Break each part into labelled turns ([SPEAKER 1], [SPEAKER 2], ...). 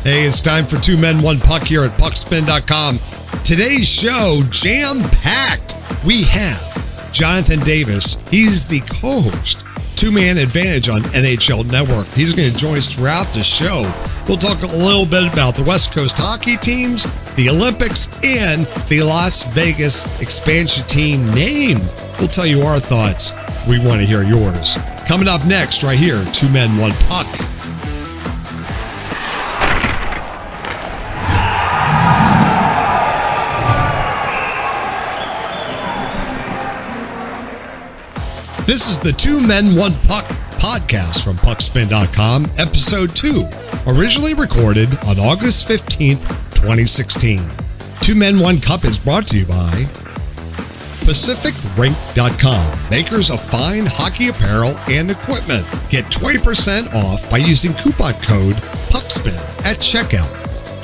[SPEAKER 1] Hey, it's time for Two Men, One Puck here at puckspin.com. Today's show, jam-packed. We have Jonathan Davis. He's the co-host, Two-Man Advantage on NHL Network. He's going to join us throughout the show. We'll talk a little bit about the West Coast hockey teams, the Olympics, and the Las Vegas expansion team name. We'll tell you our thoughts. We want to hear yours. Coming up next, right here, Two Men, One Puck. This is the Two Men, One Puck podcast from puckspin.com, Episode 2, originally recorded on August 15th, 2016. Two Men, One Cup is brought to you by PacificRink.com, makers of fine hockey apparel and equipment. Get 20% off by using coupon code PUCKSPIN at checkout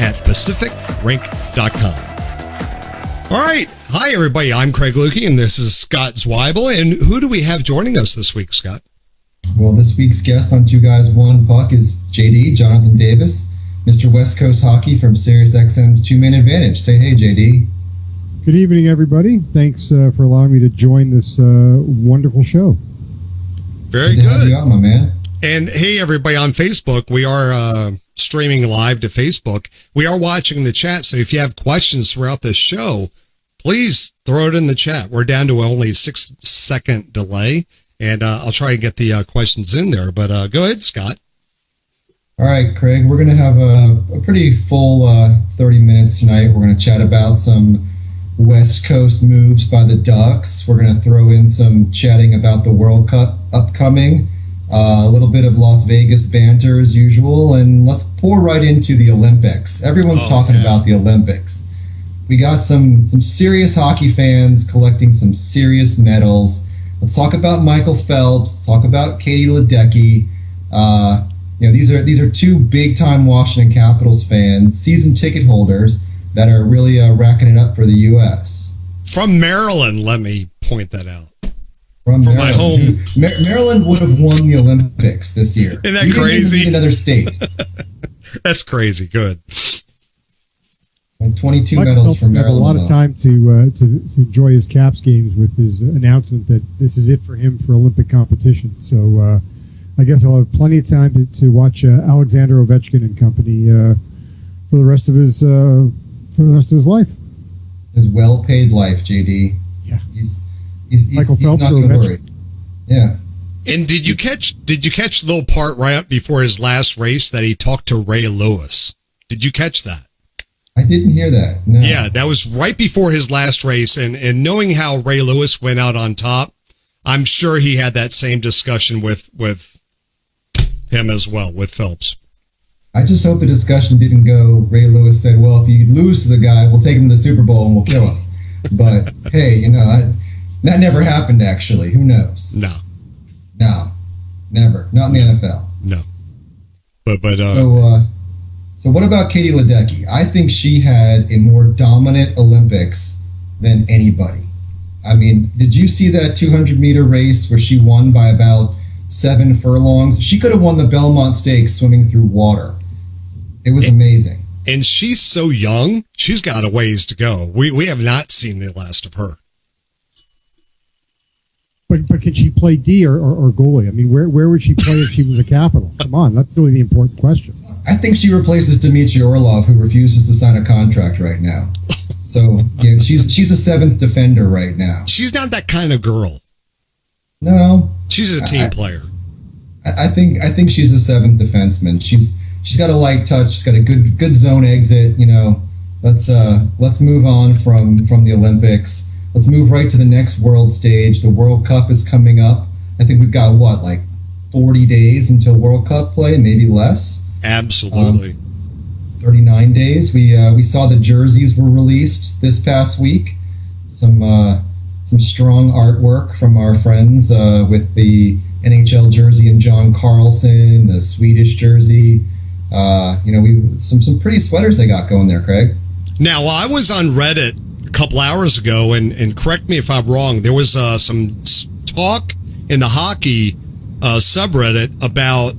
[SPEAKER 1] at PacificRink.com. All right. Hi, everybody. I'm Craig Lukey, and this is Scott Zweibel. And who do we have joining us this week, Scott?
[SPEAKER 2] Well, this week's guest on Two Guys, One Puck is JD, Jonathan Davis, Mr. West Coast Hockey from SiriusXM's Two-Man Advantage. Say hey, JD.
[SPEAKER 3] Good evening, everybody. Thanks for allowing me to join this wonderful show.
[SPEAKER 1] Very
[SPEAKER 2] good.
[SPEAKER 1] good.
[SPEAKER 2] To have you on, my man.
[SPEAKER 1] And hey, everybody on Facebook, we are streaming live to Facebook. We are watching the chat, so if you have questions throughout this show, please throw it in the chat. We're down to only a 6-second delay, and I'll try to get the questions in there. But go ahead, Scott.
[SPEAKER 2] All right, Craig, we're going to have a pretty full 30 minutes tonight. We're going to chat about some West Coast moves by the Ducks. We're going to throw in some chatting about the World Cup upcoming, a little bit of Las Vegas banter as usual, and let's pour right into the Olympics. Everyone's talking about the Olympics. We got some serious hockey fans collecting some serious medals. Let's talk about Michael Phelps. Talk about Katie Ledecky. These are two big-time Washington Capitals fans, season ticket holders that are really racking it up for the U.S.
[SPEAKER 1] From Maryland, let me point that out.
[SPEAKER 2] From
[SPEAKER 1] my home.
[SPEAKER 2] Maryland would have won the Olympics this year.
[SPEAKER 1] Isn't that crazy?
[SPEAKER 2] Didn't need another state.
[SPEAKER 1] That's crazy. Good.
[SPEAKER 2] And 22
[SPEAKER 3] Michael
[SPEAKER 2] medals
[SPEAKER 3] Phelps
[SPEAKER 2] for Maryland.
[SPEAKER 3] Have a lot of time to enjoy his Caps games with his announcement that this is it for him for Olympic competition. So I guess I'll have plenty of time to watch Alexander Ovechkin and company for the rest of his life.
[SPEAKER 2] His well-paid life, JD.
[SPEAKER 3] Yeah.
[SPEAKER 2] He's
[SPEAKER 3] Michael Phelps
[SPEAKER 2] not
[SPEAKER 3] or
[SPEAKER 2] going to
[SPEAKER 3] Ovechkin.
[SPEAKER 2] worry. Yeah.
[SPEAKER 1] And did you catch the little part right up before his last race that he talked to Ray Lewis? Did you catch that?
[SPEAKER 2] I didn't hear that. No.
[SPEAKER 1] Yeah, that was right before his last race. And knowing how Ray Lewis went out on top, I'm sure he had that same discussion with him as well, with Phelps.
[SPEAKER 2] I just hope the discussion didn't go, Ray Lewis said, well, if you lose to the guy, we'll take him to the Super Bowl and we'll kill him. But, hey, that never happened, actually. Who knows?
[SPEAKER 1] No,
[SPEAKER 2] never. Not in the NFL.
[SPEAKER 1] No. But
[SPEAKER 2] So what about Katie Ledecky? I think she had a more dominant Olympics than anybody. I mean, did you see that 200-meter race where she won by about 7 furlongs? She could have won the Belmont Stakes swimming through water. It was amazing.
[SPEAKER 1] And she's so young. She's got a ways to go. We have not seen the last of her.
[SPEAKER 3] But can she play D or goalie? I mean, where would she play if she was a Capital? Come on, that's really the important question.
[SPEAKER 2] I think she replaces Dmitry Orlov, who refuses to sign a contract right now. So she's a 7th defender right now.
[SPEAKER 1] She's not that kind of girl.
[SPEAKER 2] No,
[SPEAKER 1] she's a team player.
[SPEAKER 2] I think she's a 7th defenseman. She's got a light touch. She's got a good zone exit. Let's move on from the Olympics. Let's move right to the next world stage. The World Cup is coming up. I think we've got 40 days until World Cup play, maybe less.
[SPEAKER 1] Absolutely.
[SPEAKER 2] 39 days. We saw the jerseys were released this past week. Some strong artwork from our friends with the NHL jersey and John Carlson, the Swedish jersey. Some pretty sweaters they got going there, Craig.
[SPEAKER 1] Now, I was on Reddit a couple hours ago, and correct me if I'm wrong, there was some talk in the hockey subreddit about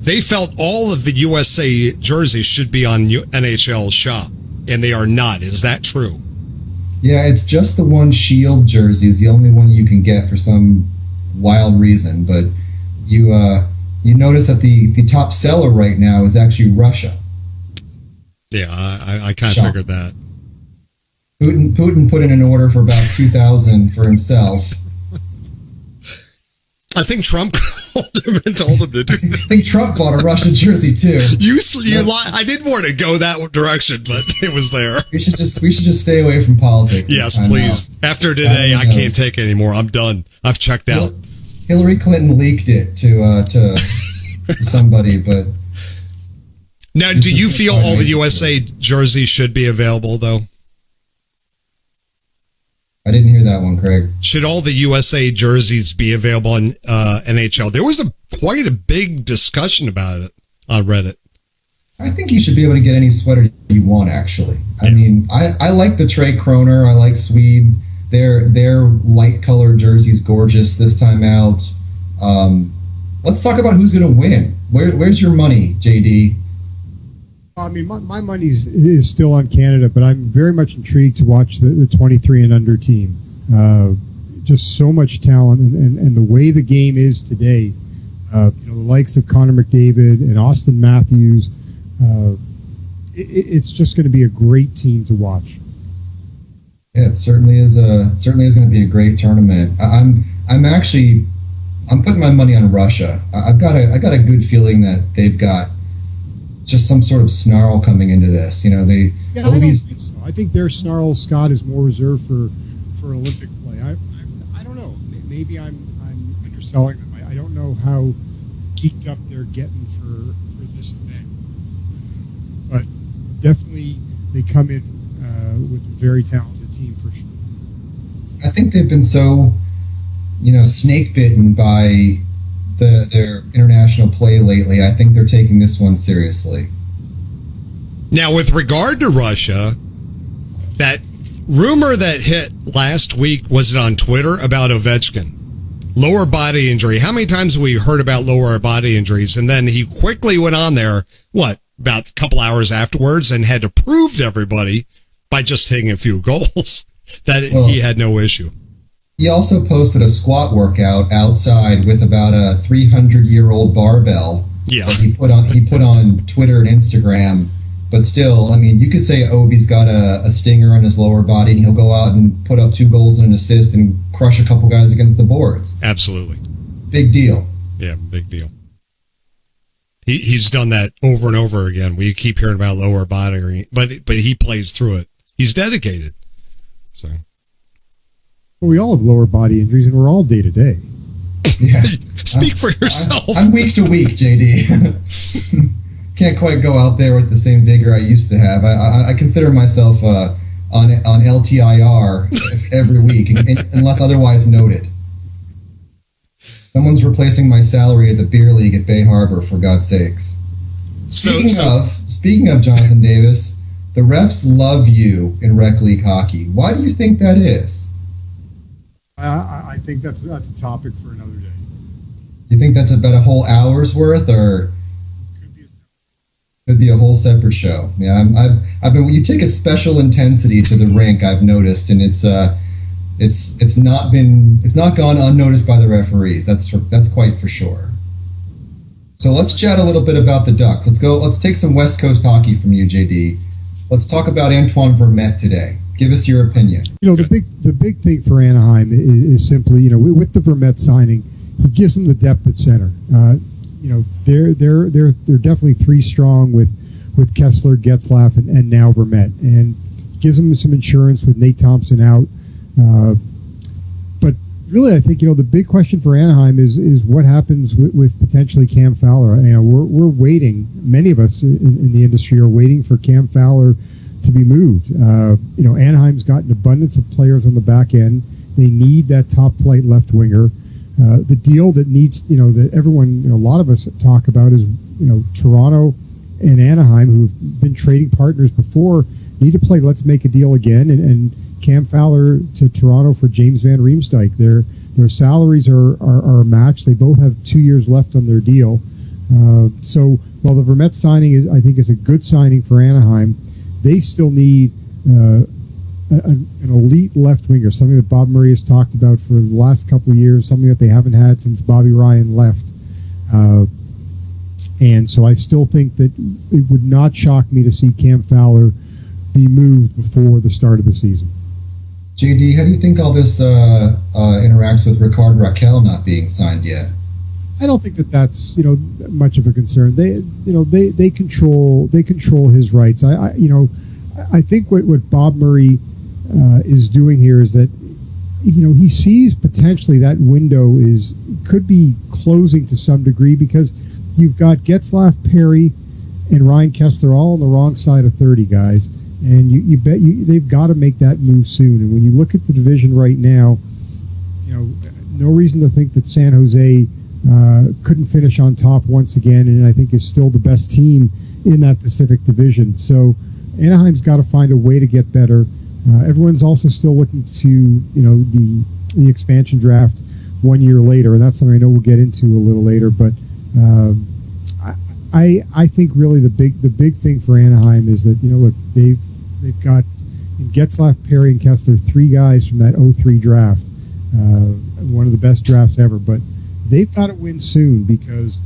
[SPEAKER 1] they felt all of the USA jerseys should be on NHL shop, and they are not. Is that true?
[SPEAKER 2] Yeah, it's just the one Shield jersey is the only one you can get for some wild reason. But you notice that the top seller right now is actually Russia.
[SPEAKER 1] Yeah, I kind of figured that.
[SPEAKER 2] Putin put in an order for about 2,000 for himself.
[SPEAKER 1] I think Trump called him and told him to do that.
[SPEAKER 2] I think Trump bought a Russian jersey too.
[SPEAKER 1] I didn't want to go that direction, but it was there.
[SPEAKER 2] We should just stay away from politics.
[SPEAKER 1] Yes, please. After today, I can't take it anymore. I'm done. I've checked out.
[SPEAKER 2] Hillary Clinton leaked it to somebody, but
[SPEAKER 1] now, do you feel all the USA jerseys should be available though?
[SPEAKER 2] I didn't hear that one, Craig.
[SPEAKER 1] Should all the USA jerseys be available on NHL? There was quite a big discussion about it on Reddit.
[SPEAKER 2] I think you should be able to get any sweater you want, actually. I mean, I like the Trey Kroner. I like Swede. Their light colored jersey's gorgeous this time out. Let's talk about who's going to win. Where's your money, JD?
[SPEAKER 3] I mean, my money is still on Canada, but I'm very much intrigued to watch the 23 and under team. Just so much talent, and the way the game is today, the likes of Connor McDavid and Austin Matthews, it's just going to be a great team to watch.
[SPEAKER 2] Yeah, it certainly is going to be a great tournament. I'm putting my money on Russia. I got a good feeling that they've got just some sort of snarl coming into this. I don't think
[SPEAKER 3] so. I think their snarl, Scott, is more reserved for Olympic play. I don't know. Maybe I'm underselling them. I don't know how geeked up they're getting for this event, but definitely they come in with a very talented team for sure.
[SPEAKER 2] I think they've been so snake bitten by their international play lately. I think they're taking this one seriously.
[SPEAKER 1] Now, with regard to Russia, that rumor that hit last week, was it on Twitter, about Ovechkin? Lower body injury. How many times have we heard about lower body injuries? And then he quickly went on there, about a couple hours afterwards, and had to prove to everybody by just taking a few goals that he had no issue.
[SPEAKER 2] He also posted a squat workout outside with about a 300-year-old barbell.
[SPEAKER 1] Yeah,
[SPEAKER 2] that he put on Twitter and Instagram. But still, I mean, you could say Obi's got a stinger on his lower body, and he'll go out and put up 2 goals and an assist and crush a couple guys against the boards.
[SPEAKER 1] Absolutely,
[SPEAKER 2] big deal.
[SPEAKER 1] Yeah, big deal. He's done that over and over again. We keep hearing about lower body, but he plays through it. He's dedicated. So.
[SPEAKER 3] Well, we all have lower body injuries, and we're all day to day.
[SPEAKER 2] Yeah.
[SPEAKER 1] Speak for yourself.
[SPEAKER 2] I'm week to week, JD. Can't quite go out there with the same vigor I used to have. I consider myself on LTIR every week, unless otherwise noted. Someone's replacing my salary at the beer league at Bay Harbor, for God's sakes. Speaking of Jonathan Davis, the refs love you in rec league hockey. Why do you think that is?
[SPEAKER 3] I think that's a topic for another day.
[SPEAKER 2] You think that's about a whole hour's worth, or could be a whole separate show? Yeah, I've been. You take a special intensity to the rink, I've noticed, and it's not gone unnoticed by the referees. That's quite for sure. So let's chat a little bit about the Ducks. Let's take some West Coast hockey from you, JD. Let's talk about Antoine Vermette today. Give us your opinion.
[SPEAKER 3] The big thing for Anaheim is simply, with the Vermette signing, he gives them the depth at center. They're definitely 3 strong with Kessler, Getzlaf, and now Vermette, and gives them some insurance with Nate Thompson out. But really, I think the big question for Anaheim is what happens with potentially Cam Fowler. We're waiting. Many of us in the industry are waiting for Cam Fowler to be moved. Anaheim's got an abundance of players on the back end. They need that top flight left winger. The deal that needs, that everyone, a lot of us talk about is, Toronto and Anaheim, who've been trading partners before, need to play let's make a deal again, and Cam Fowler to Toronto for James Van Riemsdyk. Their salaries are matched. They both have 2 years left on their deal. So while the Vermette signing I think is a good signing for Anaheim, they still need an elite left winger, something that Bob Murray has talked about for the last couple of years, something that they haven't had since Bobby Ryan left. And so I still think that it would not shock me to see Cam Fowler be moved before the start of the season.
[SPEAKER 2] JD, how do you think all this interacts with Ricard Raquel not being signed yet?
[SPEAKER 3] I don't think that that's much of a concern. They control his rights. I think what Bob Murray is doing here is that he sees potentially that window could be closing to some degree, because you've got Getzlaf, Perry, and Ryan Kessler all on the wrong side of 30, guys, and you bet they've got to make that move soon. And when you look at the division right now, no reason to think that San Jose couldn't finish on top once again, and I think is still the best team in that Pacific Division. So Anaheim's got to find a way to get better. Everyone's also still looking to the expansion draft 1 year later, and that's something I know we'll get into a little later. But I think really the big thing for Anaheim is that look, they've got in Getzlaf, Perry, and Kessler, 3 guys from that 03 draft, one of the best drafts ever. But they've got to win soon, because,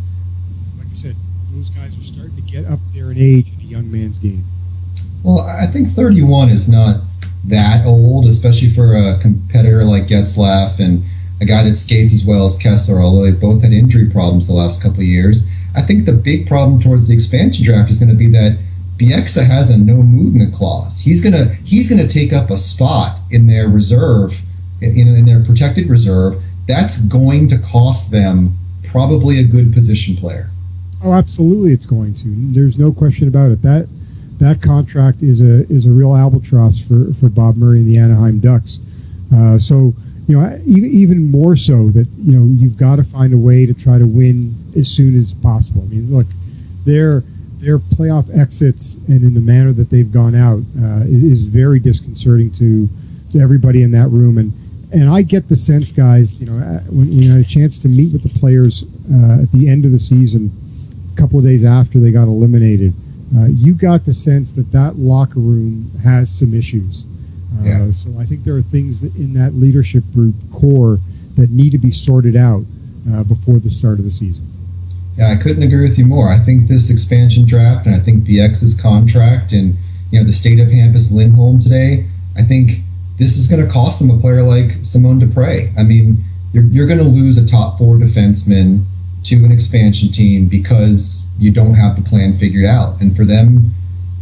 [SPEAKER 3] like I said, those guys are starting to get up there in age in a young man's game.
[SPEAKER 2] Well, I think 31 is not that old, especially for a competitor like Getzlaf and a guy that skates as well as Kessler, although they both had injury problems the last couple of years. I think the big problem towards the expansion draft is going to be that Bieksa has a no movement clause. He's gonna take up a spot in their reserve, in their protected reserve. That's going to cost them probably a good position player.
[SPEAKER 3] Oh, absolutely, it's going to. There's no question about it. That contract is a real albatross for Bob Murray and the Anaheim Ducks. So even more so that you've got to find a way to try to win as soon as possible. I mean, look, their playoff exits and in the manner that they've gone out is very disconcerting to everybody in that room. And I get the sense, guys, when you had a chance to meet with the players at the end of the season, a couple of days after they got eliminated, you got the sense that locker room has some issues. So I think there are things in that leadership group core that need to be sorted out before the start of the season.
[SPEAKER 2] Yeah, I couldn't agree with you more. I think this expansion draft, and I think the X's contract, and the state of Hampus Lindholm today, I think this is going to cost them a player like Simone Dupre. I mean, you're going to lose a top 4 defenseman to an expansion team because you don't have the plan figured out. And for them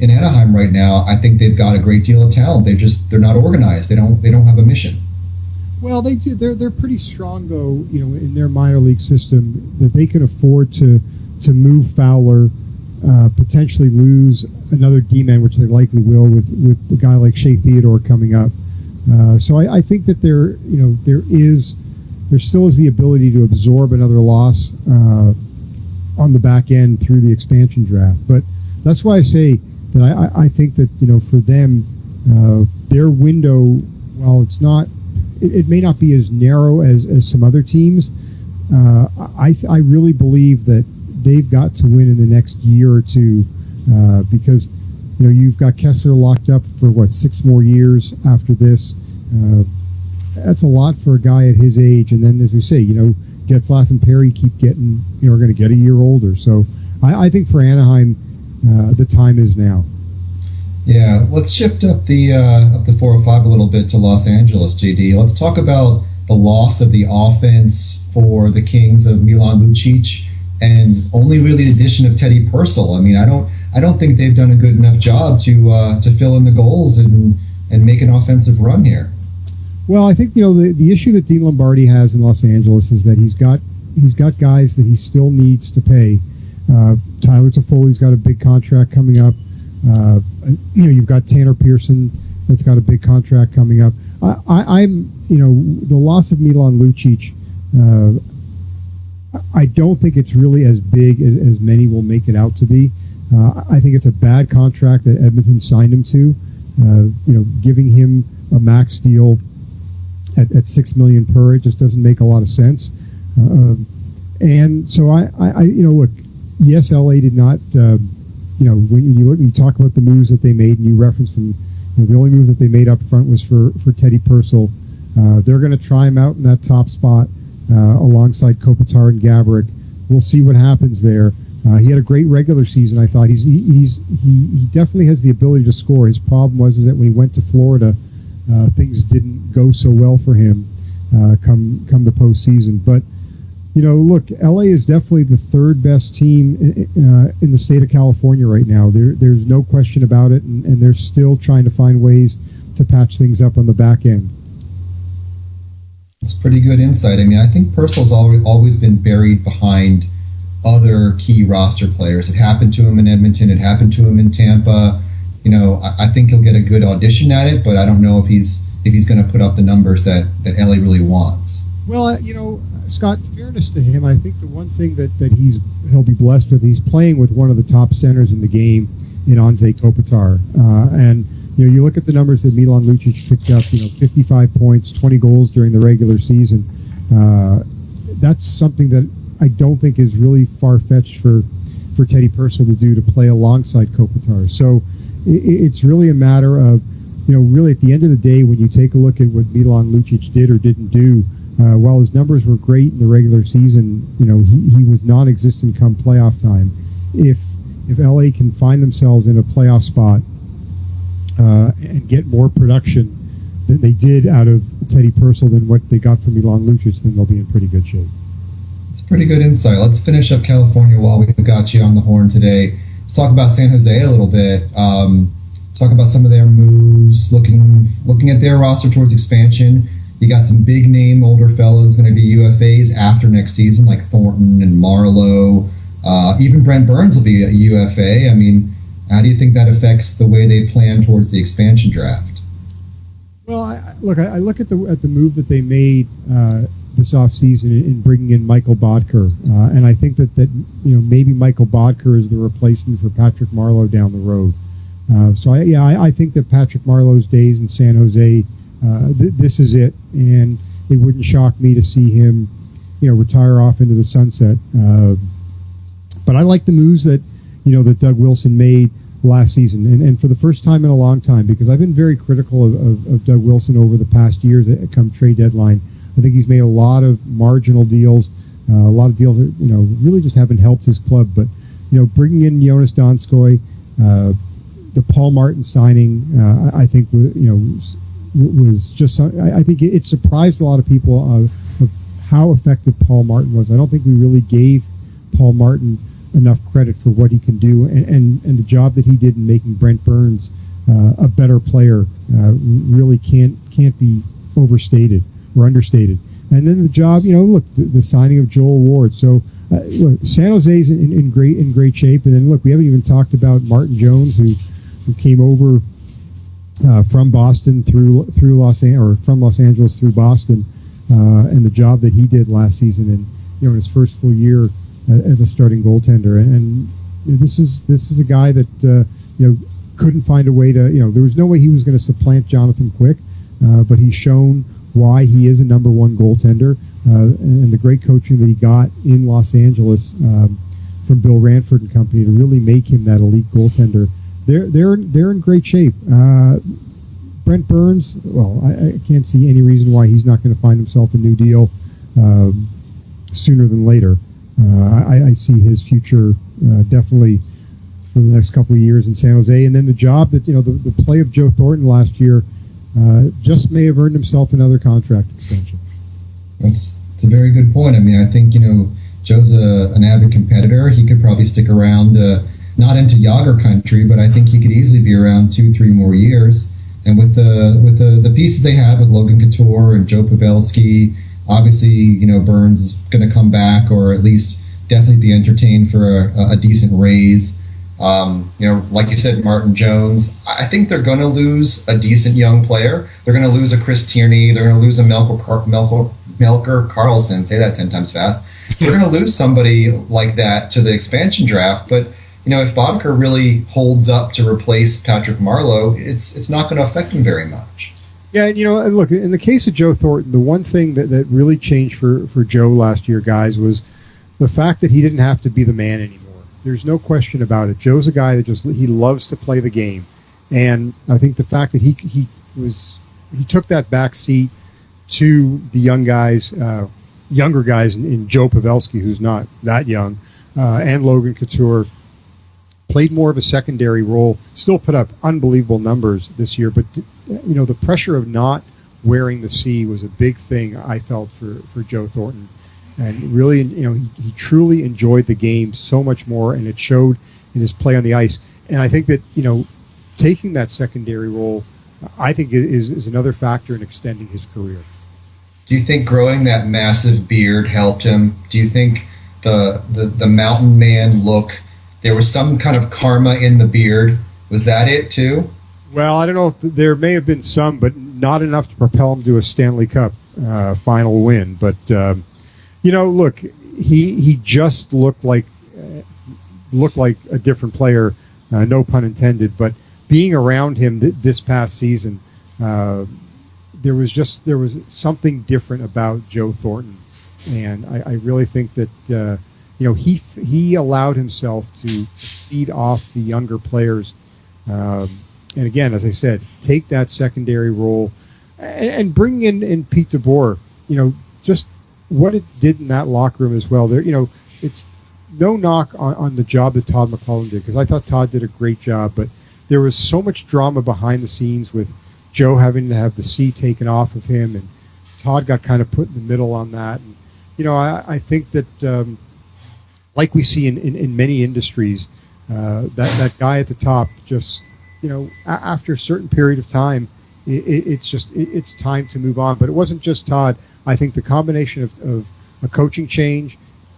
[SPEAKER 2] in Anaheim right now, I think they've got a great deal of talent. They're not organized. They don't have a mission.
[SPEAKER 3] Well, they do. They're pretty strong, though, in their minor league system, that they can afford to move Fowler, potentially lose another D-man, which they likely will with a guy like Shea Theodore coming up. So I think that there still is the ability to absorb another loss on the back end through the expansion draft. But that's why I say that I think that for them, their window, while it's not. It may not be as narrow as some other teams. I really believe that they've got to win in the next year or two because you've got Kessler locked up for 6 more years after this. That's a lot for a guy at his age. And then, as we say, Getzlaf and Perry keep getting are going to get a year older. So I think for Anaheim, the time is now.
[SPEAKER 2] Yeah, let's shift up the 405 a little bit to Los Angeles, JD. Let's talk about the loss of the offense for the Kings of Milan Lucic, and only really the addition of Teddy Purcell. I mean, I don't think they've done a good enough job to fill in the goals and make an offensive run here. Well, I think the issue that Dean Lombardi has in Los Angeles is that he's got guys that he still needs to pay. Tyler Toffoli's got a big contract coming up. You've got Tanner Pearson that's got a big contract coming up. I'm the loss of Milan Lucic. I don't think it's really as big as many will make it out to be. I think it's a bad contract that Edmonton signed him to. Giving him a max deal at $6 million per, it just doesn't make a lot of sense. And so I look,
[SPEAKER 3] yes, LA did not. When you talk about the moves that they made, and you reference them, the only move that they made up front was for Teddy Purcell. They're going to try him out in that top spot alongside Kopitar and Gaborik. We'll see what happens there. He had a great regular season. I thought he definitely has the ability to score. His problem was that when he went to Florida, things didn't go so well for him come the postseason. But look, LA is definitely the third best team in the state of California right now. There's no question about it, and they're still trying to find ways to patch things up on the back end.
[SPEAKER 2] It's pretty good insight. I mean, I think Purcell's always been buried behind other key roster players. It happened to him in Edmonton. It happened to him in Tampa. I think he'll get a good audition at it, but I don't know if he's going to put up the numbers that LA really wants.
[SPEAKER 3] Well, Scott, fairness to him, I think the one thing that he'll be blessed with, he's playing with one of the top centers in the game in Anze Kopitar. And you look at the numbers that Milan Lucic picked up, 55 points, 20 goals during the regular season. That's something that I don't think is really far-fetched for Teddy Purcell to do, to play alongside Kopitar. So it's really a matter of, really at the end of the day, when you take a look at what Milan Lucic did or didn't do, while his numbers were great in the regular season, he was non-existent come playoff time. If LA can find themselves in a playoff spot and get more production than they did out of Teddy Purcell than what they got from Milan Lucic, then they'll be in pretty good shape.
[SPEAKER 2] It's pretty good insight. Let's finish up California while we've got you on the horn today. Let's talk about San Jose a little bit. Talk about some of their moves, looking at their roster towards expansion. You got some big name older fellows going to be UFAs after next season, like Thornton and Marlowe. Even Brent Burns will be a UFA. I mean, how do you think that affects the way they plan towards the expansion draft?
[SPEAKER 3] Well, I look at the move that they made this offseason in bringing in Michael Bodker, and I think that maybe Michael Bodker is the replacement for Patrick Marleau down the road. I think that Patrick Marleau's days in San Jose, this is it, and it wouldn't shock me to see him, retire off into the sunset. But I like the moves that Doug Wilson made last season, and for the first time in a long time, because I've been very critical of Doug Wilson over the past years come trade deadline. I think he's made a lot of marginal deals, a lot of deals that really just haven't helped his club. But bringing in Jonas Donskoy, the Paul Martin signing, I think was just. I think it surprised a lot of people of how effective Paul Martin was. I don't think we really gave Paul Martin enough credit for what he can do, and the job that he did in making Brent Burns a better player really can't be overstated or understated. And then the job, the signing of Joel Ward. So look, San Jose's in great shape. And then look, we haven't even talked about Martin Jones, who came over from Boston through from Los Angeles through Boston, and the job that he did last season, and in his first full year as a starting goaltender. And this is a guy that couldn't find a way to, there was no way he was going to supplant Jonathan Quick, but he's shown why he is a number one goaltender, and the great coaching that he got in Los Angeles from Bill Ranford and company to really make him that elite goaltender. They're in great shape. Brent Burns, well, I can't see any reason why he's not going to find himself a new deal sooner than later. I see his future definitely for the next couple of years in San Jose. And then the job that, the play of Joe Thornton last year just may have earned himself another contract extension.
[SPEAKER 2] It's a very good point. I mean, I think, Joe's an avid competitor. He could probably stick around, not into Yager country, but I think he could easily be around 2-3 more years. And with the pieces they have with Logan Couture and Joe Pavelski, obviously, Burns is going to come back, or at least definitely be entertained for a decent raise. Like you said, Martin Jones, I think they're going to lose a decent young player. They're going to lose a Chris Tierney. They're going to lose a Melker Carlson. Say that 10 times fast. They're going to lose somebody like that to the expansion draft. But, if Bodker really holds up to replace Patrick Marleau, it's not going to affect him very much.
[SPEAKER 3] Yeah, and look, in the case of Joe Thornton, the one thing that really changed for Joe last year, guys, was the fact that he didn't have to be the man anymore. There's no question about it. Joe's a guy that he loves to play the game, and I think the fact that he took that back seat to the younger guys in Joe Pavelski, who's not that young, and Logan Couture, played more of a secondary role, still put up unbelievable numbers this year, but the pressure of not wearing the C was a big thing I felt for Joe Thornton. And really, he truly enjoyed the game so much more, and it showed in his play on the ice. And I think that, taking that secondary role, I think is another factor in extending his career.
[SPEAKER 2] Do you think growing that massive beard helped him? Do you think the mountain man look, there was some kind of karma in the beard? Was that it too?
[SPEAKER 3] Well, I don't know if there may have been some, but not enough to propel him to a Stanley Cup final win. But look, he just looked like a different player, no pun intended. But being around him this past season, there was something different about Joe Thornton, and I really think that he allowed himself to feed off the younger players. And again, as I said, take that secondary role and bring in Pete DeBoer. Just what it did in that locker room as well. There, it's no knock on the job that Todd McClellan did, because I thought Todd did a great job, but there was so much drama behind the scenes with Joe having to have the C taken off of him, and Todd got kind of put in the middle on that. And I think that like we see in many industries, that guy at the top just after a certain period of time, it's time to move on. But it wasn't just Todd. I think the combination of a coaching change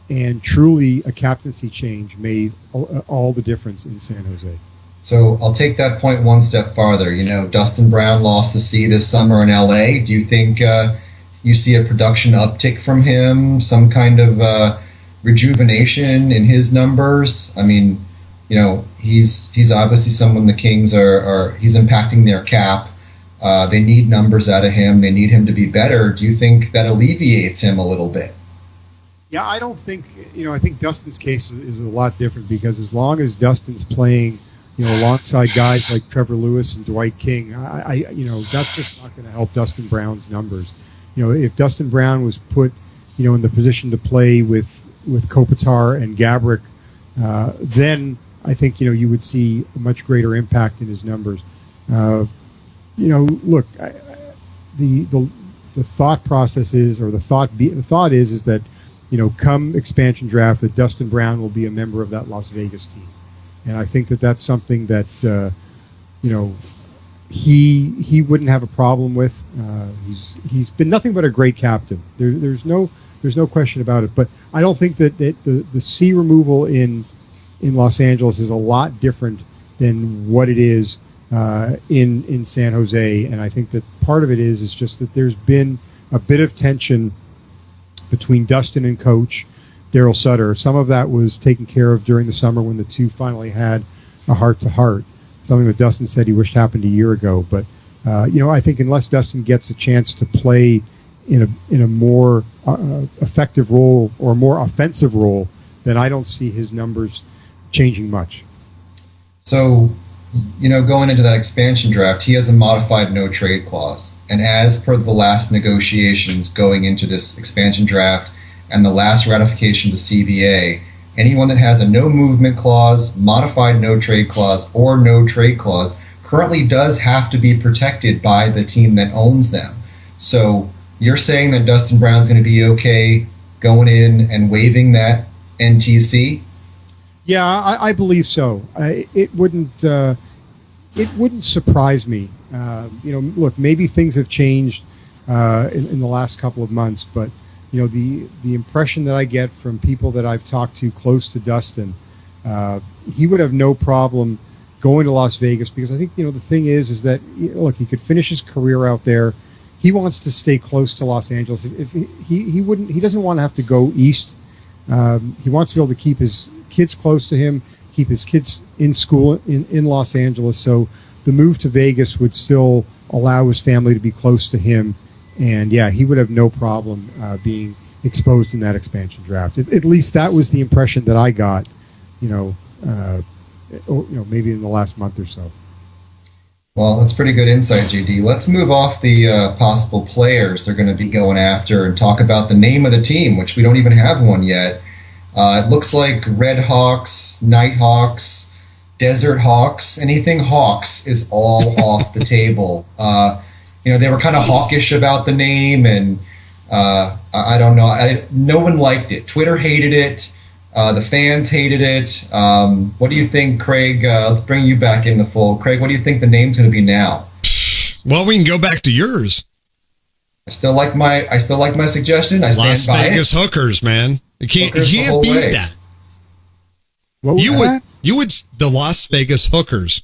[SPEAKER 3] and truly a captaincy change made all the difference in San Jose.
[SPEAKER 2] So I'll take that point one step farther. Dustin Brown lost the C this summer in LA. Do you think you see a production uptick from him, some kind of rejuvenation in his numbers? I mean, he's obviously someone the Kings are he's impacting their cap. They need numbers out of him. They need him to be better. Do you think that alleviates him a little bit?
[SPEAKER 3] Yeah, I don't think, I think Dustin's case is a lot different, because as long as Dustin's playing, alongside guys like Trevor Lewis and Dwight King, I that's just not going to help Dustin Brown's numbers. If Dustin Brown was put, in the position to play with Kopitar and Gaborik, then I think, you would see a much greater impact in his numbers. Look, the thought process is, or the thought is that, come expansion draft, that Dustin Brown will be a member of that Las Vegas team. And I think that that's something that, he wouldn't have a problem with. He's been nothing but a great captain. There's no question about it. But I don't think that the C removal in Los Angeles is a lot different than what it is in San Jose. And I think that part of it is just that there's been a bit of tension between Dustin and coach Daryl Sutter. Some of that was taken care of during the summer when the two finally had a heart-to-heart, something that Dustin said he wished happened a year ago. But, I think unless Dustin gets a chance to play in a more effective role or a more offensive role, then I don't see his numbers changing much.
[SPEAKER 2] So, going into that expansion draft, he has a modified no-trade clause. And as per the last negotiations going into this expansion draft and the last ratification of the CBA, anyone that has a no-movement clause, modified no-trade clause, or no-trade clause currently does have to be protected by the team that owns them. So you're saying that Dustin Brown's going to be okay going in and waiving that NTC?
[SPEAKER 3] Yeah, I believe so. It wouldn't surprise me. Look, maybe things have changed in the last couple of months, but the impression that I get from people that I've talked to close to Dustin, he would have no problem going to Las Vegas, because I think the thing is that look, he could finish his career out there. He wants to stay close to Los Angeles. If he doesn't want to have to go east. He wants to be able to keep his kids close to him, keep his kids in school in Los Angeles. So the move to Vegas would still allow his family to be close to him. And yeah, he would have no problem being exposed in that expansion draft. At least that was the impression that I got, maybe in the last month or so.
[SPEAKER 2] Well, that's pretty good insight, JD. Let's move off the possible players they're going to be going after and talk about the name of the team, which we don't even have one yet. It looks like Red Hawks, Night Hawks, Desert Hawks, anything Hawks is all off the table. They were kind of hawkish about the name, and I don't know. No one liked it. Twitter hated it. The fans hated it. What do you think, Craig? Let's bring you back in the fold. Craig, what do you think the name's going to be now?
[SPEAKER 1] Well, we can go back to yours.
[SPEAKER 2] I still like my suggestion. I stand
[SPEAKER 1] Las
[SPEAKER 2] by
[SPEAKER 1] Vegas
[SPEAKER 2] it.
[SPEAKER 1] Hookers, man. You can't beat
[SPEAKER 2] way.
[SPEAKER 1] that.
[SPEAKER 3] What was that?
[SPEAKER 1] The Las Vegas Hookers.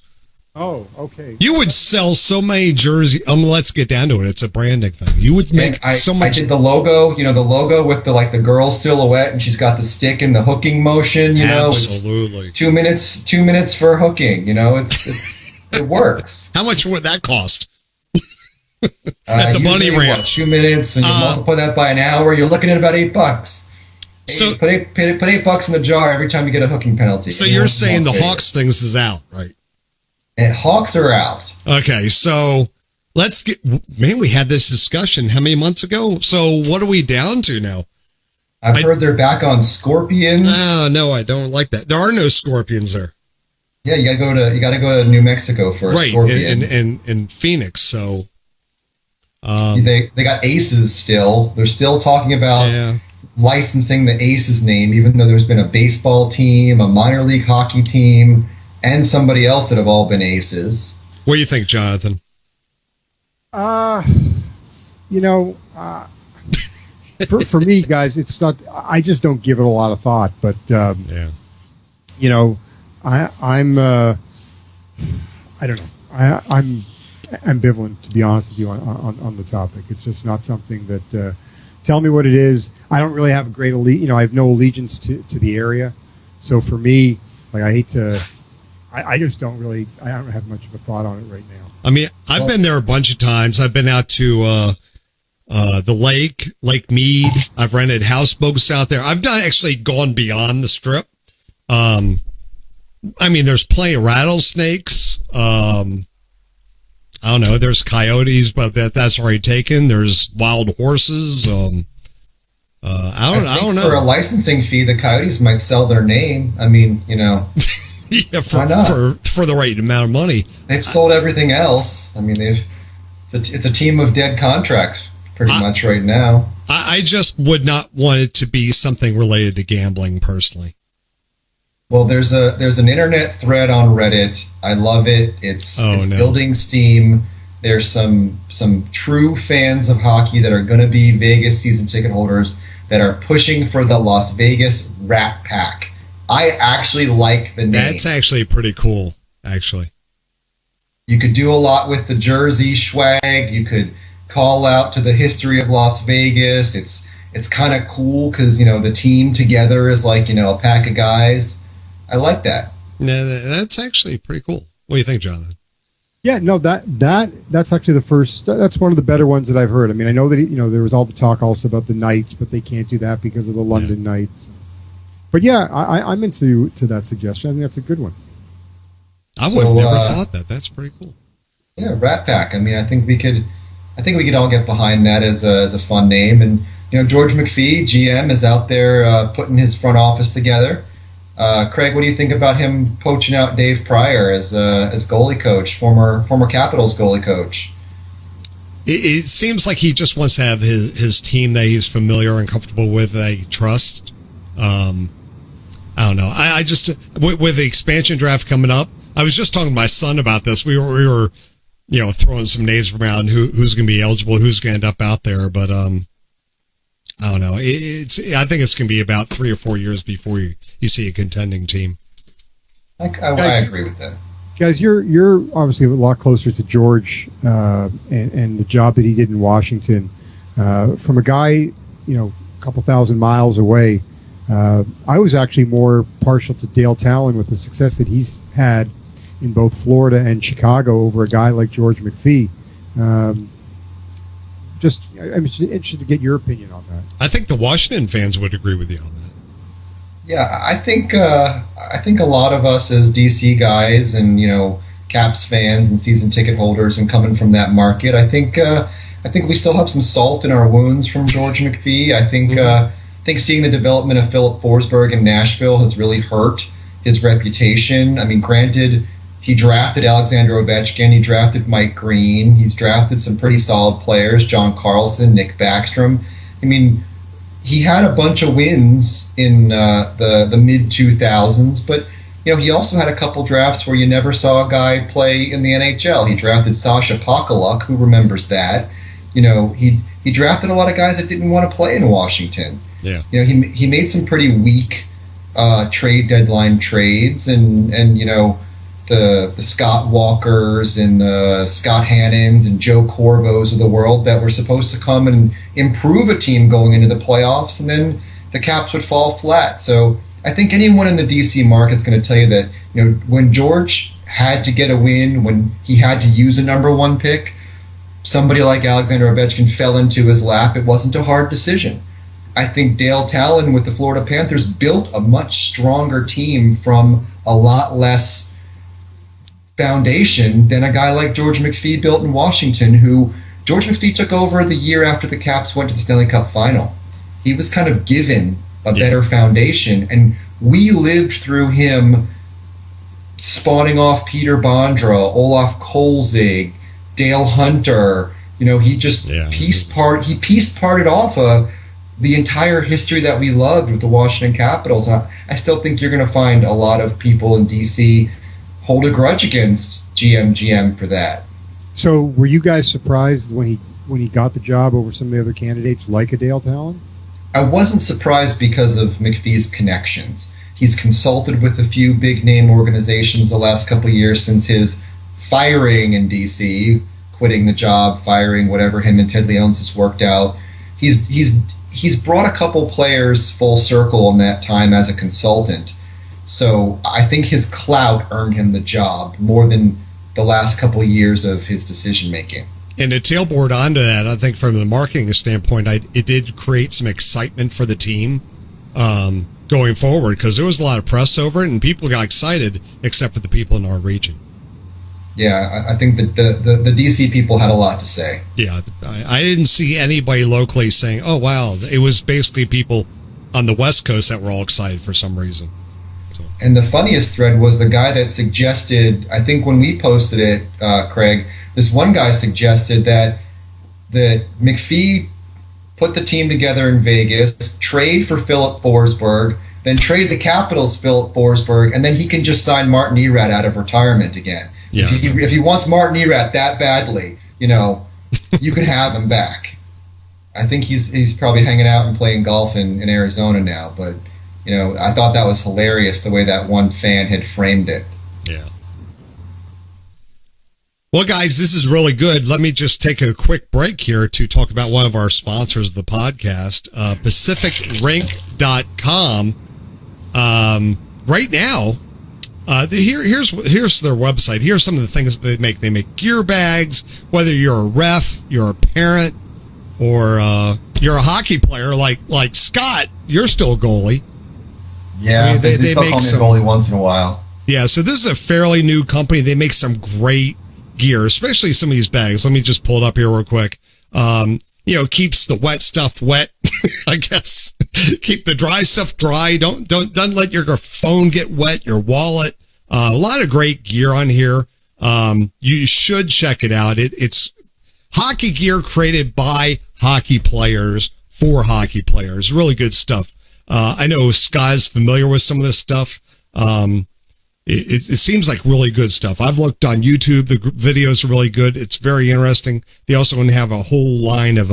[SPEAKER 3] Oh, okay.
[SPEAKER 1] You would sell so many jerseys. Let's get down to it. It's a branding thing. You would make so much.
[SPEAKER 2] I did the logo, the logo with the girl silhouette, and she's got the stick and the hooking motion.
[SPEAKER 1] Absolutely.
[SPEAKER 2] It's 2 minutes for hooking. It works.
[SPEAKER 1] How much would that cost? At the Bunny Ranch.
[SPEAKER 2] 2 minutes, and you multiply that by an hour, you're looking at about $8.
[SPEAKER 1] So
[SPEAKER 2] put $8 in the jar every time you get a hooking penalty.
[SPEAKER 1] So you're saying the Hawks things is out, right?
[SPEAKER 2] And Hawks are out.
[SPEAKER 1] Okay, so let's get. Man, we had this discussion how many months ago? So what are we down to now?
[SPEAKER 2] I've heard they're back on Scorpions.
[SPEAKER 1] No, I don't like that. There are no Scorpions there.
[SPEAKER 2] Yeah, you gotta go to New Mexico for a Scorpion.
[SPEAKER 1] in Phoenix. So
[SPEAKER 2] they got Aces still. They're still talking about licensing the Aces name, even though there's been a baseball team, a minor league hockey team, and somebody else that have all been Aces.
[SPEAKER 1] What do you think, Jonathan?
[SPEAKER 3] For me, guys, it's not. I just don't give it a lot of thought. But I'm. I don't know. I'm ambivalent, to be honest with you, on the topic. It's just not something that. Tell me what it is. I don't really have a great I have no allegiance to the area, so for me, I hate to. I just don't really. I don't have much of a thought on it right now.
[SPEAKER 1] I mean, I've been there a bunch of times. I've been out to the Lake Mead. I've rented houseboats out there. I've actually gone beyond the Strip. I mean, there's plenty of rattlesnakes. I don't know. There's coyotes, but that's already taken. There's wild horses. I don't know.
[SPEAKER 2] For a licensing fee, the coyotes might sell their name. I mean,
[SPEAKER 1] yeah, for the right amount of money.
[SPEAKER 2] They've sold everything else. I mean, it's a team of dead contracts pretty much right now.
[SPEAKER 1] I just would not want it to be something related to gambling personally.
[SPEAKER 2] Well, there's an internet thread on Reddit. I love it. It's building steam. There's some true fans of hockey that are going to be Vegas season ticket holders that are pushing for the Las Vegas Rat Pack. I actually like the name.
[SPEAKER 1] That's actually pretty cool, actually.
[SPEAKER 2] You could do a lot with the jersey swag. You could call out to the history of Las Vegas. It's kind of cool because, the team together is like, a pack of guys. I like that.
[SPEAKER 1] No, that's actually pretty cool. What do you think, Jonathan?
[SPEAKER 3] Yeah, no, that's actually the first. That's one of the better ones that I've heard. I mean, I know that there was all the talk also about the Knights, but they can't do that because of the London Knights. But yeah, I'm into that suggestion. I think that's a good one.
[SPEAKER 1] I would have never thought that. That's pretty cool.
[SPEAKER 2] Yeah, Rat Pack. I mean, I think we could all get behind that as a fun name. And George McPhee, GM, is out there putting his front office together. Craig, what do you think about him poaching out Dave Pryor as goalie coach, former Capitals goalie coach?
[SPEAKER 1] It seems like he just wants to have his team that he's familiar and comfortable with, that he trusts. I don't know. I just with the expansion draft coming up, I was just talking to my son about this. We were throwing some names around who's going to be eligible, who's going to end up out there, but I don't know. I think it's going to be about 3 or 4 years before you see a contending team.
[SPEAKER 2] I agree with that.
[SPEAKER 3] Guys, you're obviously a lot closer to George and the job that he did in Washington. From a guy, a couple thousand miles away, I was actually more partial to Dale Talon with the success that he's had in both Florida and Chicago over a guy like George McPhee. I'm interested to get your opinion on that.
[SPEAKER 1] I think the Washington fans would agree with you on that.
[SPEAKER 2] Yeah, I think a lot of us as DC guys and Caps fans and season ticket holders and coming from that market, I think we still have some salt in our wounds from George McPhee. I think seeing the development of Philip Forsberg in Nashville has really hurt his reputation. I mean, granted, he drafted Alexander Ovechkin, he drafted Mike Green, he's drafted some pretty solid players, John Carlson, Nick Backstrom. I mean, he had a bunch of wins in the mid 2000s, but he also had a couple drafts where you never saw a guy play in the NHL. He drafted Sasha Pakaluk, who remembers that. He drafted a lot of guys that didn't want to play in Washington.
[SPEAKER 1] Yeah.
[SPEAKER 2] He made some pretty weak trade deadline trades, and the Scott Walkers and the Scott Hannons and Joe Corvos of the world that were supposed to come and improve a team going into the playoffs, and then the Caps would fall flat. So I think anyone in the DC market's going to tell you that when George had to get a win, when he had to use a number one pick, somebody like Alexander Ovechkin fell into his lap. It wasn't a hard decision. I think Dale Talon with the Florida Panthers built a much stronger team from a lot less foundation than a guy like George McPhee built in Washington, who George McPhee took over the year after the Caps went to the Stanley Cup final. He was kind of given a better foundation, and we lived through him spawning off Peter Bondra, Olaf Kolzig, Dale Hunter. He just piece parted off the entire history that we loved with the Washington Capitals. And I still think you're going to find a lot of people in DC hold a grudge against GM for that.
[SPEAKER 3] So were you guys surprised when he got the job over some of the other candidates like a Dale Talon?
[SPEAKER 2] I wasn't surprised because of McPhee's connections. He's consulted with a few big name organizations the last couple of years since his firing in DC, quitting the job, firing whatever him and Ted Leonsis worked out. He's brought a couple players full circle in that time as a consultant. So I think his clout earned him the job more than the last couple of years of his decision making.
[SPEAKER 1] And to tailboard onto that, I think from the marketing standpoint, it did create some excitement for the team going forward, because there was a lot of press over it and people got excited, except for the people in our region.
[SPEAKER 2] Yeah, I think that the DC people had a lot to say.
[SPEAKER 1] Yeah, I didn't see anybody locally saying, oh, wow. It was basically people on the West Coast that were all excited for some reason. So.
[SPEAKER 2] And the funniest thread was the guy that suggested, I think when we posted it, Craig, this one guy suggested that McPhee put the team together in Vegas, trade for Philip Forsberg, then trade the Capitals Philip Forsberg, and then he can just sign Martin Erat out of retirement again. Yeah. If he wants Martin Erat that badly, you can have him back. I think he's probably hanging out and playing golf in Arizona now, but I thought that was hilarious the way that one fan had framed it.
[SPEAKER 1] Yeah. Well, guys, this is really good. Let me just take a quick break here to talk about one of our sponsors of the podcast, PacificRink.com. Right now, here's their website. Here's some of the things that they make. They make gear bags. Whether you're a ref, you're a parent, or you're a hockey player like Scott, you're still a goalie.
[SPEAKER 2] Yeah, I mean, they make some goalie once in a while.
[SPEAKER 1] Yeah, so this is a fairly new company. They make some great gear, especially some of these bags. Let me just pull it up here real quick. Keeps the wet stuff wet, I guess. Keep the dry stuff dry. Don't let your phone get wet, your wallet. A lot of great gear on here. You should check it out. It's hockey gear created by hockey players for hockey players. Really good stuff. I know Sky's familiar with some of this stuff. It seems like really good stuff. I've looked on YouTube. The videos are really good. It's very interesting. They also have a whole line of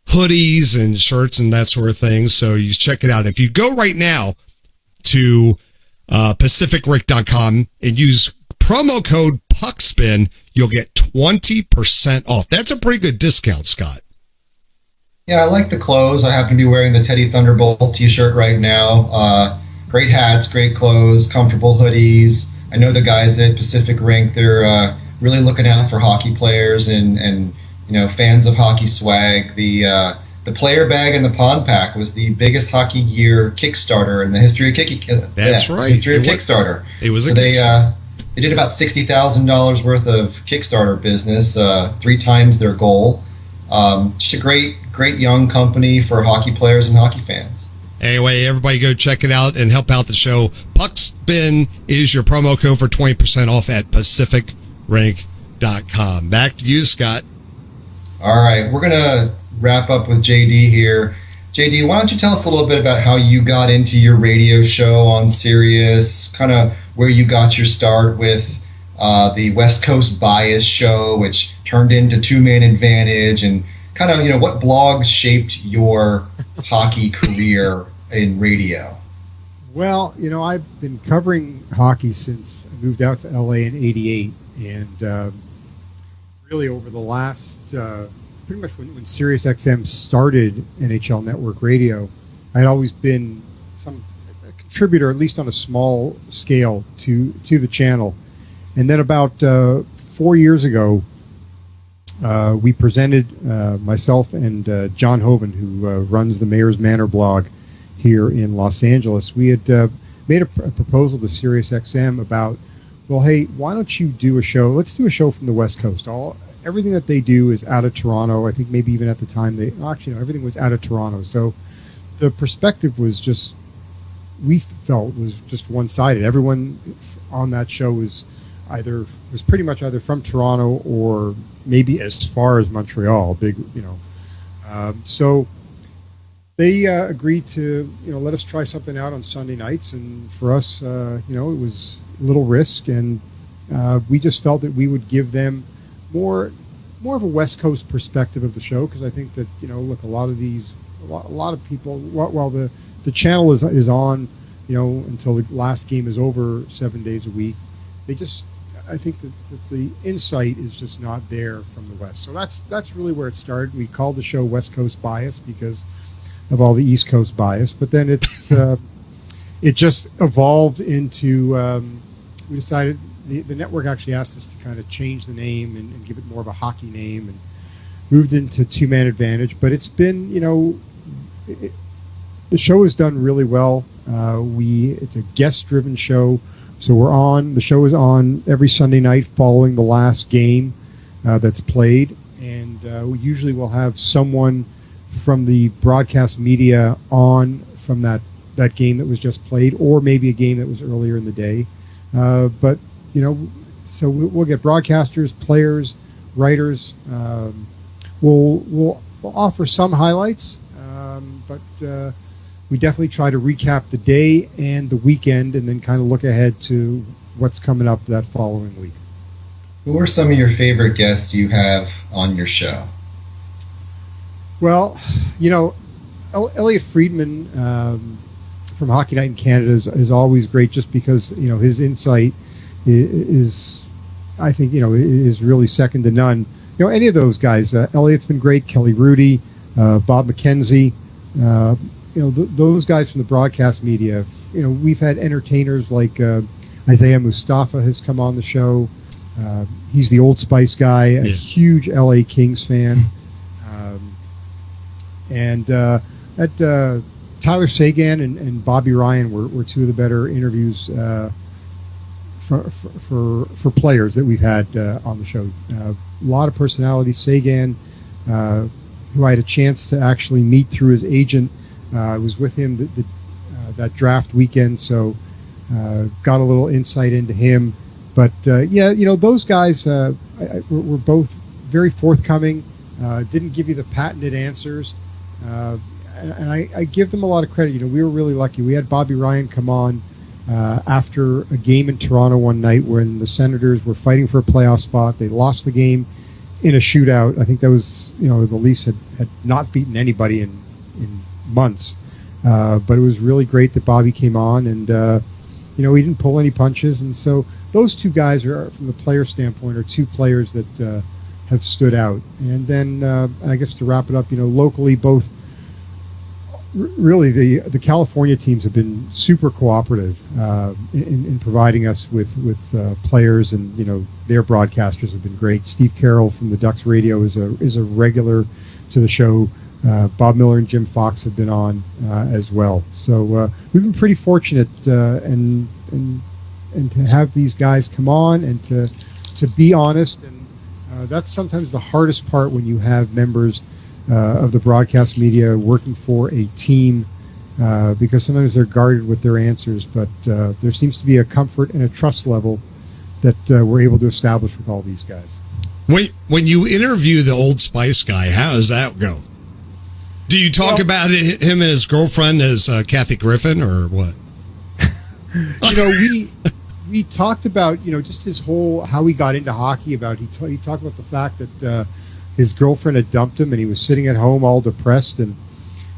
[SPEAKER 1] hoodies and shirts and that sort of thing. So you check it out. If you go right now to PacificRink.com and use promo code PuckSpin, you'll get 20% off. That's a pretty good discount, Scott.
[SPEAKER 2] Yeah, I like the clothes. I happen to be wearing the Teddy Thunderbolt t-shirt right now. Great hats, great clothes, comfortable hoodies. I know the guys at Pacific Rink, they're really looking out for hockey players and fans of hockey swag. The the player bag and the pond pack was the biggest hockey gear Kickstarter in the history of
[SPEAKER 1] That's right.
[SPEAKER 2] History of Kickstarter.
[SPEAKER 1] It was
[SPEAKER 2] so
[SPEAKER 1] a Kickstarter.
[SPEAKER 2] They did about $60,000 worth of Kickstarter business, 3 times their goal. Just a great young company for hockey players and hockey fans.
[SPEAKER 1] Anyway, everybody go check it out and help out the show. Puckspin is your promo code for 20% off at PacificRank.com. Back to you, Scott.
[SPEAKER 2] All right, we're going to wrap up with JD here. JD, why don't you tell us a little bit about how you got into your radio show on Sirius, kind of where you got your start with the West Coast Bias show, which turned into Two Man Advantage, and kind of, what blogs shaped your hockey career in radio?
[SPEAKER 3] Well, I've been covering hockey since I moved out to LA in '88, and really over the last, pretty much when SiriusXM started NHL Network Radio, I had always been a contributor, at least on a small scale, to the channel. And then about 4 years ago, we presented, myself and John Hoven, who runs the Mayor's Manor blog here in Los Angeles. We had made a proposal to SiriusXM about, well, hey, why don't you do a show? Let's do a show from the West Coast. Everything that they do is out of Toronto. I think maybe even at the time everything was out of Toronto. So the perspective was just, we felt, was just one-sided. Everyone on that show was pretty much either from Toronto or maybe as far as Montreal. So they agreed to let us try something out on Sunday nights, and for us, it was a little risk, and we just felt that we would give them more of a West Coast perspective of the show, because I think that look, a lot of people, while the channel is on until the last game is over 7 days a week, I think that the insight is just not there from the West. So that's really where it started. We called the show West Coast Bias because of all the East Coast bias, but then it just evolved into, we decided, the network actually asked us to kind of change the name and give it more of a hockey name, and moved into Two Man Advantage. But it's been, the show has done really well. It's a guest-driven show, so the show is on every Sunday night following the last game that's played, and we usually will have someone from the broadcast media on from that game that was just played, or maybe a game that was earlier in the day. But so we'll get broadcasters, players, writers. We'll offer some highlights, but we definitely try to recap the day and the weekend, and then kind of look ahead to what's coming up that following week.
[SPEAKER 2] Who are some of your favorite guests you have on your show?
[SPEAKER 3] Well, Elliot Friedman from Hockey Night in Canada is always great, just because his insight is I think is really second to none. Any of those guys. Elliot's been great. Kelly Rudy, Bob McKenzie. Those guys from the broadcast media. We've had entertainers like Isaiah Mustafa has come on the show. He's the Old Spice guy, a huge LA Kings fan. And Tyler Sagan and Bobby Ryan were two of the better interviews for players that we've had on the show. A lot of personality. Sagan, who I had a chance to actually meet through his agent, I was with him that draft weekend, so got a little insight into him. But those guys were both very forthcoming. Didn't give you the patented answers. And I give them a lot of credit. We were really lucky. We had Bobby Ryan come on after a game in Toronto one night when the Senators were fighting for a playoff spot. They lost the game in a shootout. I think that was, the Leafs had not beaten anybody in months. But it was really great that Bobby came on, and he didn't pull any punches. And so those two guys are, from the player standpoint, are two players that have stood out. And then I guess to wrap it up, locally, both really the California teams have been super cooperative in providing us with players, and their broadcasters have been great. Steve Carroll from the Ducks Radio is a regular to the show. Bob Miller and Jim Fox have been on as well. So we've been pretty fortunate and to have these guys come on and to be honest. And that's sometimes the hardest part when you have members of the broadcast media working for a team, because sometimes they're guarded with their answers. But there seems to be a comfort and a trust level that we're able to establish with all these guys.
[SPEAKER 1] When you interview the Old Spice guy, how does that go? Do you talk about him and his girlfriend as Kathy Griffin or what?
[SPEAKER 3] We talked about, just his whole, how he got into hockey. He talked about the fact that his girlfriend had dumped him and he was sitting at home all depressed, and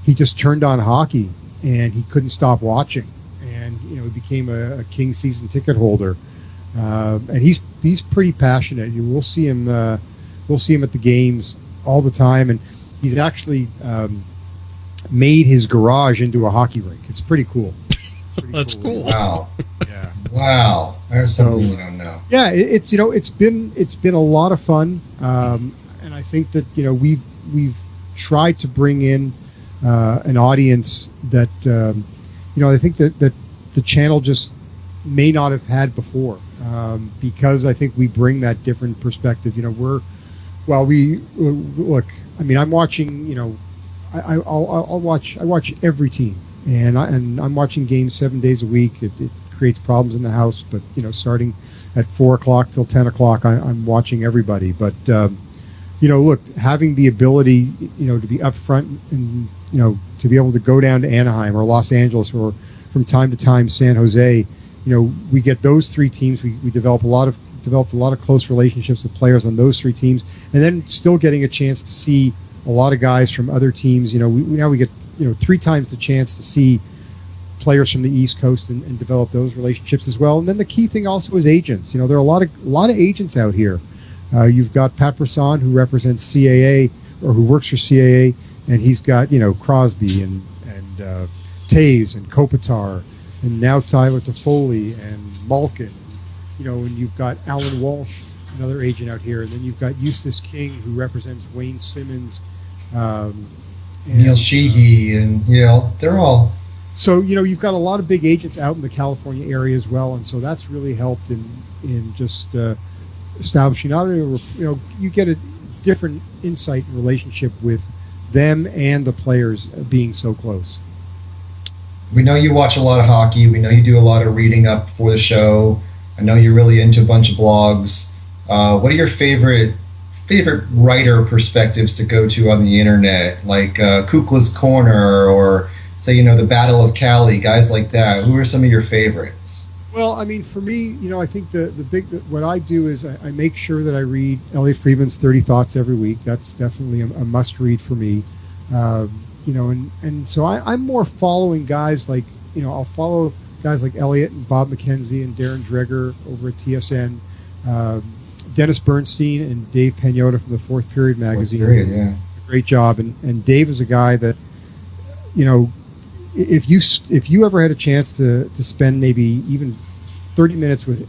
[SPEAKER 3] he just turned on hockey and he couldn't stop watching. And, he became a King season ticket holder. And he's pretty passionate. We'll see him at the games all the time, and he's actually made his garage into a hockey rink. It's pretty cool.
[SPEAKER 1] That's cool.
[SPEAKER 2] Wow.
[SPEAKER 3] Yeah.
[SPEAKER 2] Wow. There's something you don't know.
[SPEAKER 3] Yeah, it's been a lot of fun, and I think that we've tried to bring in an audience that I think that the channel just may not have had before, because I think we bring that different perspective. I'm watching. I watch every team, and I'm watching games 7 days a week. It creates problems in the house, but starting at 4 o'clock till 10 o'clock, I'm watching everybody. But having the ability, to be up front and to be able to go down to Anaheim or Los Angeles or from time to time San Jose, we get those three teams. We developed a lot of close relationships with players on those three teams, and then still getting a chance to see a lot of guys from other teams. We get 3 times the chance to see players from the East Coast and develop those relationships as well. And then the key thing also is agents. There are a lot of agents out here. You've got Pat Brisson, who represents CAA or who works for CAA, and he's got Crosby and Taves and Kopitar, and now Tyler Toffoli and Malkin. And you've got Alan Walsh, another agent out here, and then you've got Eustace King, who represents Wayne Simmons,
[SPEAKER 2] Neil Sheehy, and they're all.
[SPEAKER 3] So you've got a lot of big agents out in the California area as well, and so that's really helped in just establishing. Not only you get a different insight and relationship with them and the players being so close.
[SPEAKER 2] We know you watch a lot of hockey. We know you do a lot of reading up for the show. I know you're really into a bunch of blogs. What are your favorite writer perspectives to go to on the internet, like Kukla's Corner or say the Battle of Cali, guys like that? Who are some of your favorites?
[SPEAKER 3] Well, I mean, for me, I think what I do is I make sure that I read Elliot Friedman's 30 Thoughts every week. That's definitely a must read for me. And so I'm more following guys like, I'll follow guys like Elliot and Bob McKenzie and Darren Dreger over at TSN, Dennis Bernstein and Dave Pagnotta from the Fourth Period magazine.
[SPEAKER 2] Fourth Period, yeah.
[SPEAKER 3] Great job. And Dave is a guy that, if you ever had a chance to spend maybe even 30 minutes with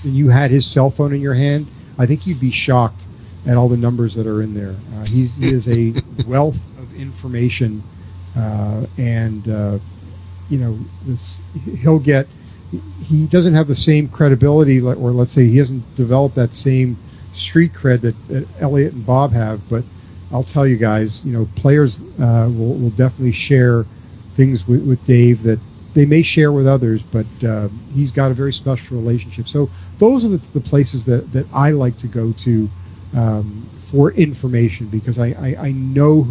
[SPEAKER 3] and you had his cell phone in your hand, I think you'd be shocked at all the numbers that are in there. He is a wealth of information, he doesn't have the same credibility, or let's say he hasn't developed that same street cred that Elliot and Bob have. But I'll tell you guys, players will definitely share things with Dave that they may share with others, but he's got a very special relationship. So those are the places that I like to go to for information, because I know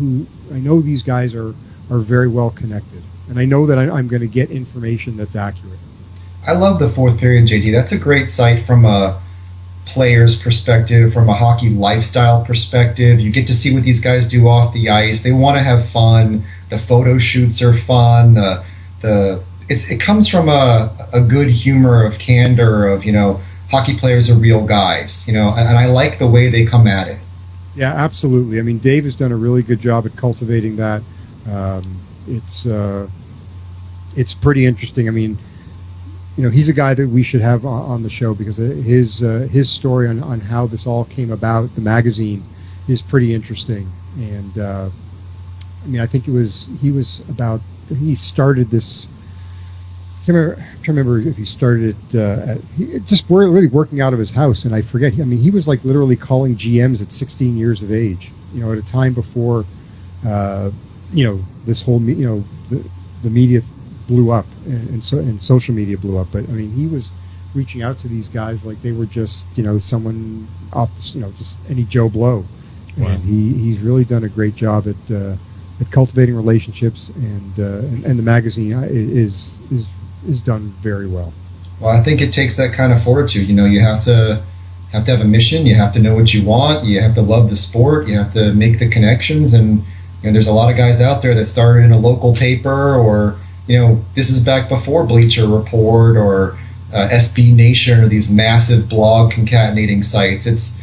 [SPEAKER 3] these guys are very well connected, and I know that I'm going to get information that's accurate.
[SPEAKER 2] I love the Fourth Period, JD. That's a great site from a player's perspective, from a hockey lifestyle perspective. You get to see what these guys do off the ice. They want to have fun. The photo shoots are fun. It comes from a good humor of candor of, hockey players are real guys, and I like the way they come at it.
[SPEAKER 3] Yeah, absolutely. I mean, Dave has done a really good job at cultivating that. It's pretty interesting. I mean, he's a guy that we should have on the show, because his story on how this all came about, the magazine, is pretty interesting. And I mean, I think he was about, he started this, I'm trying to remember if he started just really working out of his house, and I forget. I mean, he was like literally calling GMs at 16 years of age. At a time before, this whole the media blew up and social media blew up. But I mean, he was reaching out to these guys like they were just someone off, just any Joe Blow. Wow. And he's really done a great job at cultivating relationships, and the magazine is done very well.
[SPEAKER 2] Well, I think it takes that kind of fortitude. You have to have a mission. You have to know what you want. You have to love the sport. You have to make the connections. And there's a lot of guys out there that started in a local paper, or this is back before Bleacher Report or SB Nation or these massive blog concatenating sites. It's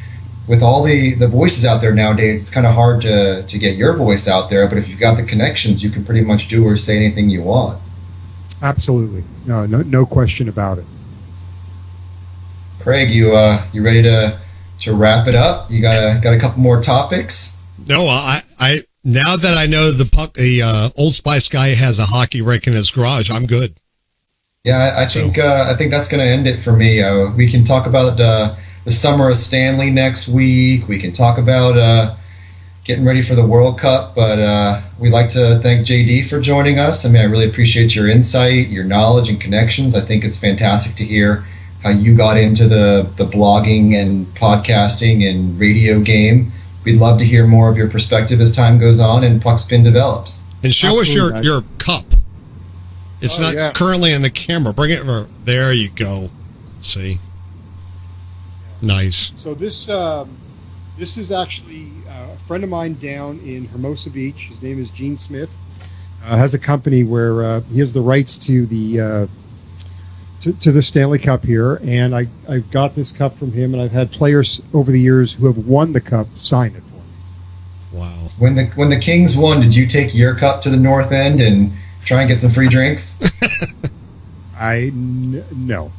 [SPEAKER 2] with all the voices out there nowadays, it's kind of hard to get your voice out there. But if you've got the connections, you can pretty much do or say anything you want.
[SPEAKER 3] Absolutely, no question about it.
[SPEAKER 2] Craig, you ready to wrap it up? You got a couple more topics?
[SPEAKER 1] No, I now that I know the Old Spice guy has a hockey rink in his garage, I'm good.
[SPEAKER 2] Yeah, I think that's going to end it for me. We can talk about the Summer of Stanley next week. We can talk about getting ready for the World Cup, but we'd like to thank JD for joining us. I mean, I really appreciate your insight, your knowledge, and connections. I think it's fantastic to hear how you got into the blogging and podcasting and radio game. We'd love to hear more of your perspective as time goes on and Puckspin develops.
[SPEAKER 1] And show us your cup. It's not currently in the camera. Bring it over. There you go. See? Nice.
[SPEAKER 3] So this is actually a friend of mine down in Hermosa Beach. His name is Gene Smith. Has a company where he has the rights to the Stanley Cup here, and I got this cup from him, and I've had players over the years who have won the cup sign it for me.
[SPEAKER 1] Wow.
[SPEAKER 2] When the Kings won, did you take your cup to the North End and try and get some free drinks?
[SPEAKER 3] No.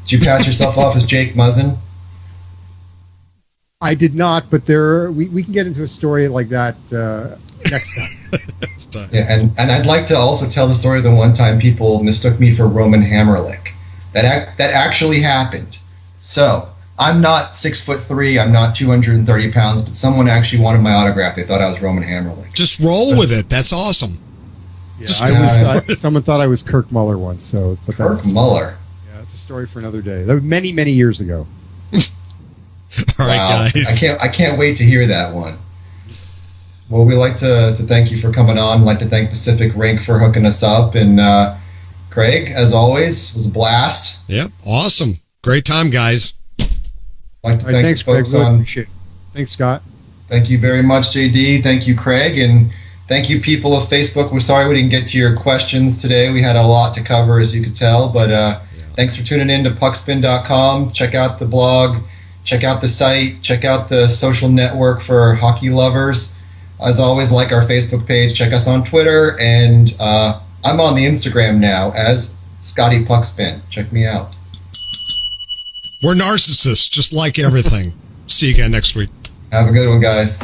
[SPEAKER 2] Did you pass yourself off as Jake Muzzin?
[SPEAKER 3] I did not, but we can get into a story like that next time.
[SPEAKER 2] Yeah, and I'd like to also tell the story of the one time people mistook me for Roman Hammerlick. That actually happened. So I'm not 6'3", I'm not 230 pounds, but someone actually wanted my autograph. They thought I was Roman Hammerlick.
[SPEAKER 1] Just roll with it. That's awesome.
[SPEAKER 3] Yeah, someone thought I was Kirk Muller once.
[SPEAKER 2] Kirk Muller.
[SPEAKER 3] Yeah, it's a story for another day. That was many, many years ago.
[SPEAKER 1] All right, guys.
[SPEAKER 2] I can't wait to hear that one. Well, we'd like to thank you for coming on. We'd like to thank Pacific Rink for hooking us up. And Craig, as always, it was a blast.
[SPEAKER 1] Yep, awesome. Great time, guys.
[SPEAKER 2] I'd like to thank
[SPEAKER 3] thanks,
[SPEAKER 2] folks
[SPEAKER 3] Craig.
[SPEAKER 2] on.
[SPEAKER 3] Appreciate it. Thanks, Scott.
[SPEAKER 2] Thank you very much, JD. Thank you, Craig. And thank you, people of Facebook. We're sorry we didn't get to your questions today. We had a lot to cover, as you could tell. But thanks for tuning in to Puckspin.com. Check out the blog. Check out the site. Check out the social network for hockey lovers. As always, like our Facebook page. Check us on Twitter. And I'm on the Instagram now as Scotty Puckspin. Check me out.
[SPEAKER 1] We're narcissists, just like everything. See you again next week.
[SPEAKER 2] Have a good one, guys.